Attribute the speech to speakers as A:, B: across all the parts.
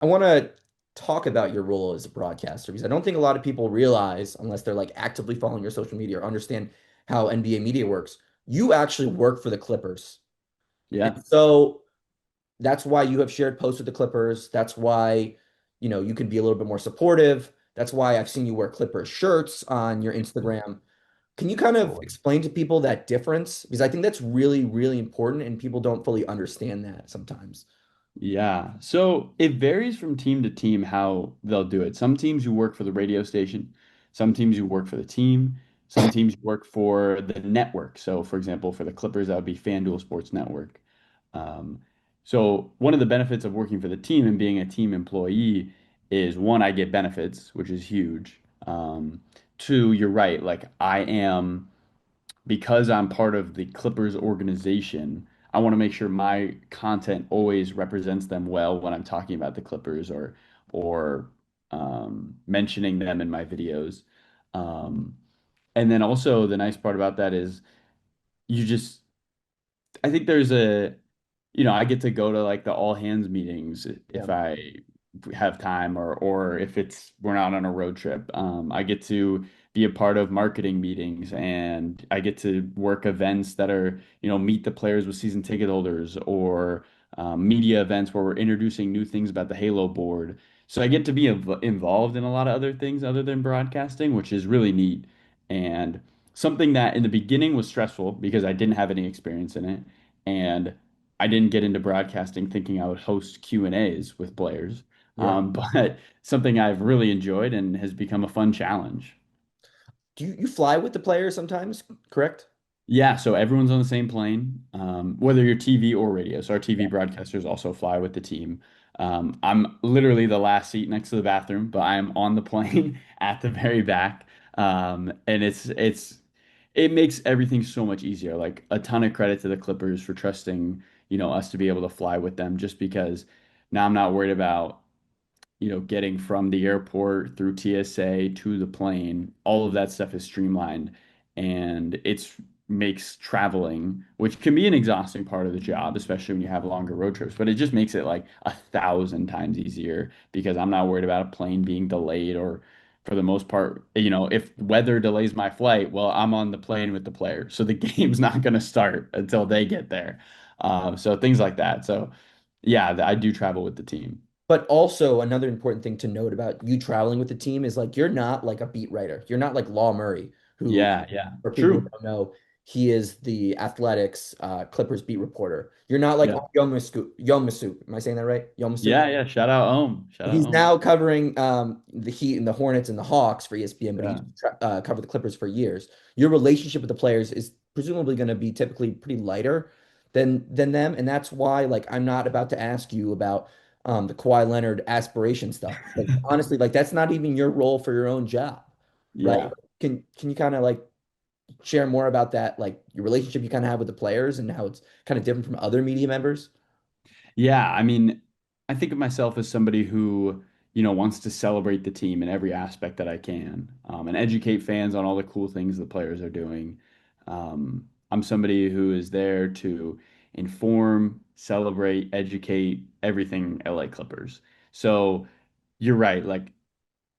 A: I want to talk about your role as a broadcaster because I don't think a lot of people realize, unless they're like actively following your social media or understand how NBA media works, you actually work for the Clippers. And
B: Yeah.
A: so that's why you have shared posts with the Clippers. That's why, you can be a little bit more supportive. That's why I've seen you wear Clippers shirts on your Instagram. Can you kind of
B: Totally.
A: explain to people that difference? Because I think that's really, really important and people don't fully understand that sometimes.
B: Yeah. So it varies from team to team how they'll do it. Some teams you work for the radio station, some teams you work for the team, some teams you work for the network. So, for example, for the Clippers, that would be FanDuel Sports Network. Um, so one of the benefits of working for the team and being a team employee is one, I get benefits, which is huge. Two, you're right. Like I am. Because I'm part of the Clippers organization, I want to make sure my content always represents them well when I'm talking about the Clippers or mentioning them in my videos. Um, and then also the nice part about that is you just I think there's I get to go to like the all hands meetings
A: Yeah.
B: if I have time or if it's we're not on a road trip. I get to be a part of marketing meetings and I get to work events that are, meet the players with season ticket holders or media events where we're introducing new things about the Halo board. So I get to be involved in a lot of other things other than broadcasting, which is really neat. And something that in the beginning was stressful because I didn't have any experience in it. And I didn't get into broadcasting thinking I would host Q&As with players.
A: Yeah.
B: But something I've really enjoyed and has become a fun challenge.
A: Do you fly with the players sometimes, correct?
B: Yeah, so everyone's on the same plane, whether you're TV or radio. So our TV
A: Yeah.
B: broadcasters also fly with the team. I'm literally the last seat next to the bathroom, but I am on the plane at the very back. And it makes everything so much easier. Like a ton of credit to the Clippers for trusting, us to be able to fly with them just because now I'm not worried about getting from the airport through TSA to the plane, all of that stuff is streamlined and it's makes traveling, which can be an exhausting part of the job, especially when you have longer road trips, but it just makes it like 1,000 times easier because I'm not worried about a plane being delayed or for the most part, if weather delays my flight, well, I'm on the plane with the player. So the game's not going to start until they get there. So things like that. So yeah, I do travel with the team.
A: But also another important thing to note about you traveling with the team is like you're not like a beat writer. You're not like Law Murray, who,
B: Yeah, yeah.
A: for people who
B: True.
A: don't know, he is the Athletics Clippers beat reporter. You're not like
B: Yeah.
A: Yomasu. Am I saying that right? Yomasu.
B: Yeah, yeah. Shout out Ohm. Shout out
A: He's
B: Ohm.
A: now covering the Heat and the Hornets and the Hawks for ESPN, but he
B: Yeah.
A: used to cover the Clippers for years. Your relationship with the players is presumably going to be typically pretty lighter than them, and that's why like I'm not about to ask you about the Kawhi Leonard aspiration stuff. Like, honestly, like that's not even your role for your own job, right?
B: Yeah.
A: Can you kind of like share more about that, like your relationship you kind of have with the players and how it's kind of different from other media members?
B: Yeah. I mean, I think of myself as somebody who, wants to celebrate the team in every aspect that I can, and educate fans on all the cool things the players are doing. I'm somebody who is there to inform, celebrate, educate everything LA Clippers. So you're right. Like,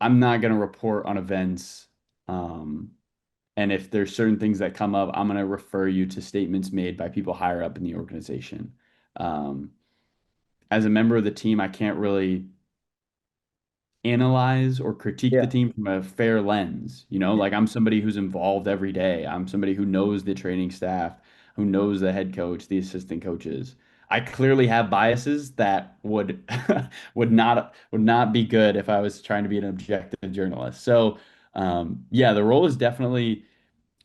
B: I'm not going to report on events. Um, And if there's certain things that come up, I'm going to refer you to statements made by people higher up in the organization. Um, as a member of the team, I can't really analyze or critique the
A: Yeah.
B: team from a fair lens. Like I'm somebody who's involved every day. I'm somebody who knows the training staff, who knows the head coach, the assistant coaches. I clearly have biases that would would not be good if I was trying to be an objective journalist. So yeah, the role is definitely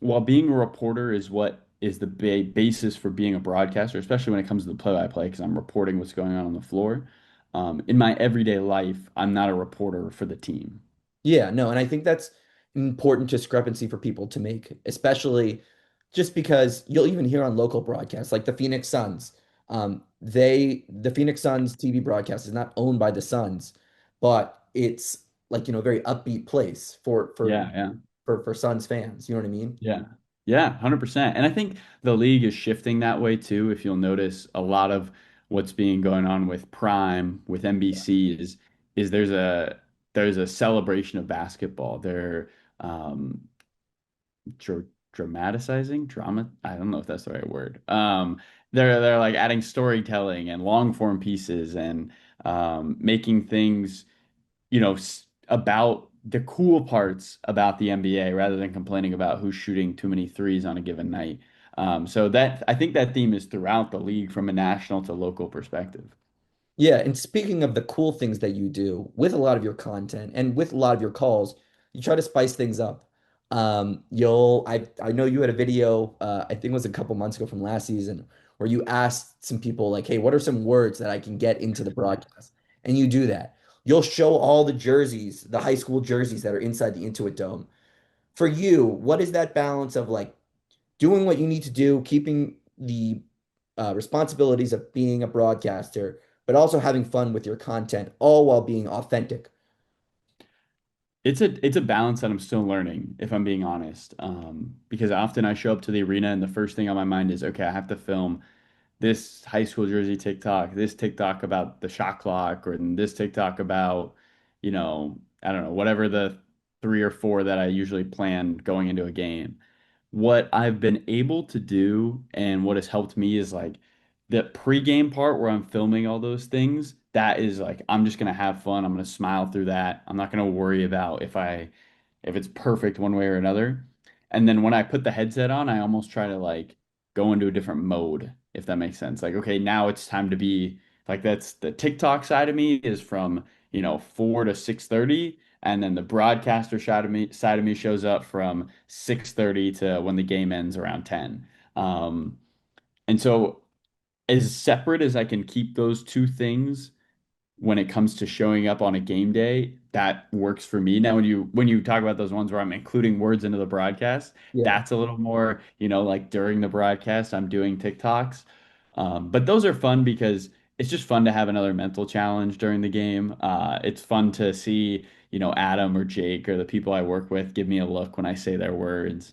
B: while being a reporter is what is the basis for being a broadcaster, especially when it comes to the play-by-play, because I'm reporting what's going on the floor. In my everyday life, I'm not a reporter for the team.
A: Yeah, no, and I think that's an important discrepancy for people to make, especially just because you'll even hear on local broadcasts like the Phoenix Suns. The Phoenix Suns TV broadcast is not owned by the Suns, but it's like, a very upbeat place
B: Yeah, yeah.
A: for Suns fans. You know what I mean?
B: Yeah. Yeah, 100%. And I think the league is shifting that way too. If you'll notice, a lot of what's being going on with Prime, with NBC is is there's a celebration of basketball. They're um, dra dramatizing drama. I don't know if that's the right word. They're like adding storytelling and long form pieces and making things about the cool parts about the NBA rather than complaining about who's shooting too many threes on a given night. So that I think that theme is throughout the league from a national to local perspective.
A: Yeah, and speaking of the cool things that you do with a lot of your content and with a lot of your calls, you try to spice things up. I know you had a video, I think it was a couple months ago from last season, where you asked some people like, "Hey, what are some words that I can get into the broadcast?" And you do that. You'll show all the jerseys, the high school jerseys that are inside the Intuit Dome. For you, what is that balance of like doing what you need to do, keeping the responsibilities of being a broadcaster, but also having fun with your content, all while being authentic?
B: It's a balance that I'm still learning, if I'm being honest. Because often I show up to the arena and the first thing on my mind is, okay, I have to film this high school jersey TikTok, this TikTok about the shot clock, or this TikTok about, I don't know, whatever the three or four that I usually plan going into a game. What I've been able to do and what has helped me is like the pregame part where I'm filming all those things. That is like, I'm just gonna have fun. I'm gonna smile through that. I'm not gonna worry about if it's perfect one way or another. And then when I put the headset on, I almost try to like go into a different mode, if that makes sense. Like, okay, now it's time to be like that's the TikTok side of me is from, 4 to 6:30, and then the broadcaster side of me shows up from 6:30 to when the game ends around 10. And so as separate as I can keep those two things when it comes to showing up on a game day, that works for me. Now, when you talk about those ones where I'm including words into the broadcast,
A: Yeah.
B: that's a little more, like during the broadcast, I'm doing TikToks. But those are fun because it's just fun to have another mental challenge during the game. It's fun to see, Adam or Jake or the people I work with give me a look when I say their words.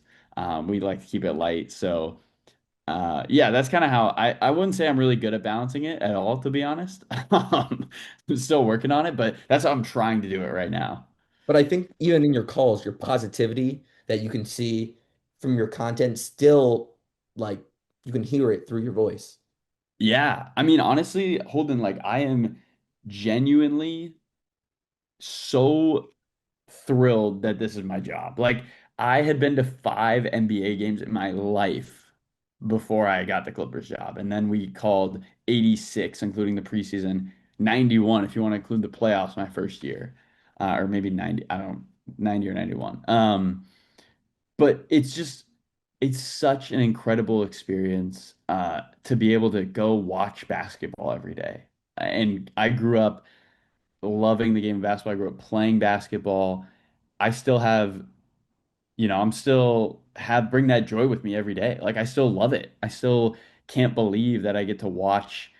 B: We like to keep it light. So, yeah, that's kind of how I wouldn't say I'm really good at balancing it at all, to be honest. I'm still working on it, but that's how I'm trying to do it right now.
A: But I think even in your calls, your positivity that you can see from your content still like you can hear it through your voice.
B: Yeah, I mean, honestly, Holden, like I am genuinely so thrilled that this is my job. Like I had been to 5 NBA games in my life before I got the Clippers job, and then we called 86, including the preseason, 91 if you want to include the playoffs my first year, or maybe 90. I don't 90 or 91. But it's such an incredible experience to be able to go watch basketball every day. And I grew up loving the game of basketball. I grew up playing basketball. I still have I'm still have bring that joy with me every day. Like I still love it. I still can't believe that I get to watch,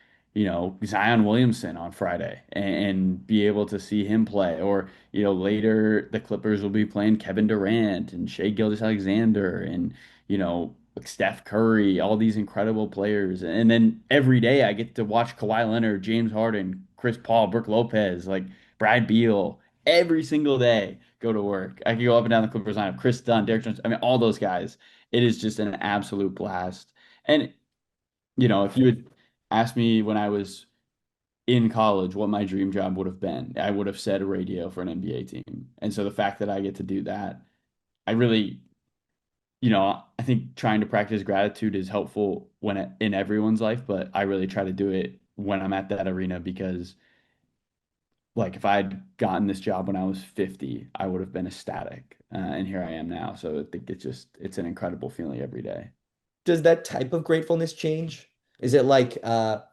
B: Zion Williamson on Friday and be able to see him play. Or, later the Clippers will be playing Kevin Durant and Shea Gilgeous-Alexander and, like Steph Curry, all these incredible players. And then every day I get to watch Kawhi Leonard, James Harden, Chris Paul, Brook Lopez, like Brad Beal every single day go to work. I could go up and down the Clippers lineup. Chris Dunn, Derek Jones. I mean, all those guys. It is just an absolute blast. And if you had asked me when I was in college what my dream job would have been, I would have said radio for an NBA team. And so the fact that I get to do that, I really, I think trying to practice gratitude is helpful in everyone's life, but I really try to do it when I'm at that arena because like if I'd gotten this job when I was 50, I would have been ecstatic. And here I am now. So I think it's an incredible feeling every day.
A: Does that type of gratefulness change? Is it like not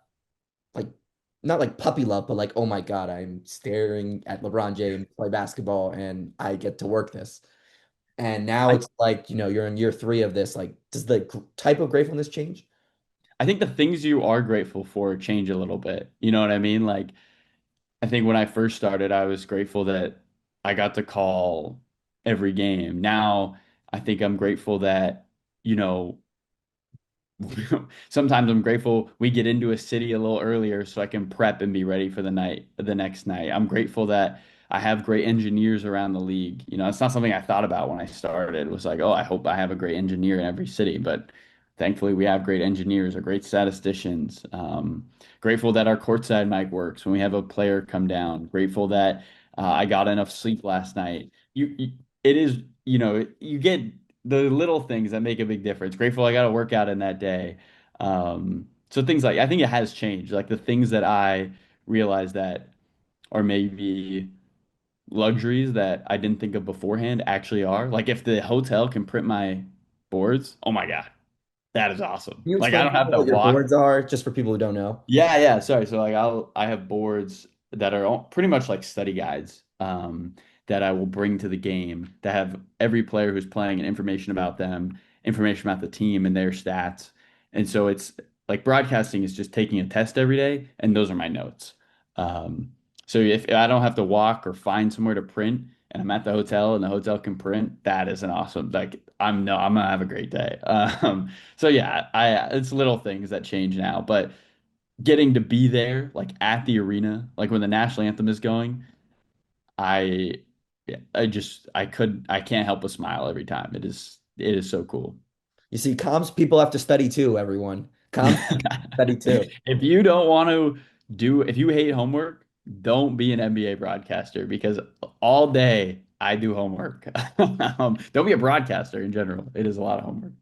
A: like puppy love, but like, oh my God, I'm staring at LeBron James play basketball and I get to work this. And now
B: I,
A: it's like, you're in year three of this. Like, does the type of gratefulness change?
B: I think the things you are grateful for change a little bit. You know what I mean? Like I think when I first started, I was grateful that I got to call every game. Now I think I'm grateful that, you know, sometimes I'm grateful we get into a city a little earlier so I can prep and be ready for the next night. I'm grateful that I have great engineers around the league. You know, it's not something I thought about when I started. It was like, oh, I hope I have a great engineer in every city, but thankfully we have great engineers or great statisticians. Grateful that our courtside mic works when we have a player come down. Grateful that I got enough sleep last night. It is, you get the little things that make a big difference. Grateful I got to work out in that day. So things like I think it has changed. Like the things that I realized that are maybe luxuries that I didn't think of beforehand actually are. Like if the hotel can print my boards, oh my God, that is awesome.
A: Can you
B: Like I
A: explain to
B: don't have
A: people
B: to
A: what your
B: walk.
A: boards are, just for people who don't know?
B: Yeah, yeah. Sorry. So like I have boards that are pretty much like study guides that I will bring to the game that have every player who's playing and information about them, information about the team and their stats. And so it's like broadcasting is just taking a test every day, and those are my notes. Um, so if I don't have to walk or find somewhere to print, and I'm at the hotel and the hotel can print, that is an awesome. Like I'm gonna have a great day. So yeah, I it's little things that change now, but getting to be there, like at the arena, like when the national anthem is going, I, I can't help but smile every time. It is so cool.
A: You see, comms people have to study too, everyone. Comms study too.
B: If you don't want to if you hate homework, don't be an NBA broadcaster because all day I do homework. Don't be a broadcaster in general. It is a lot of homework.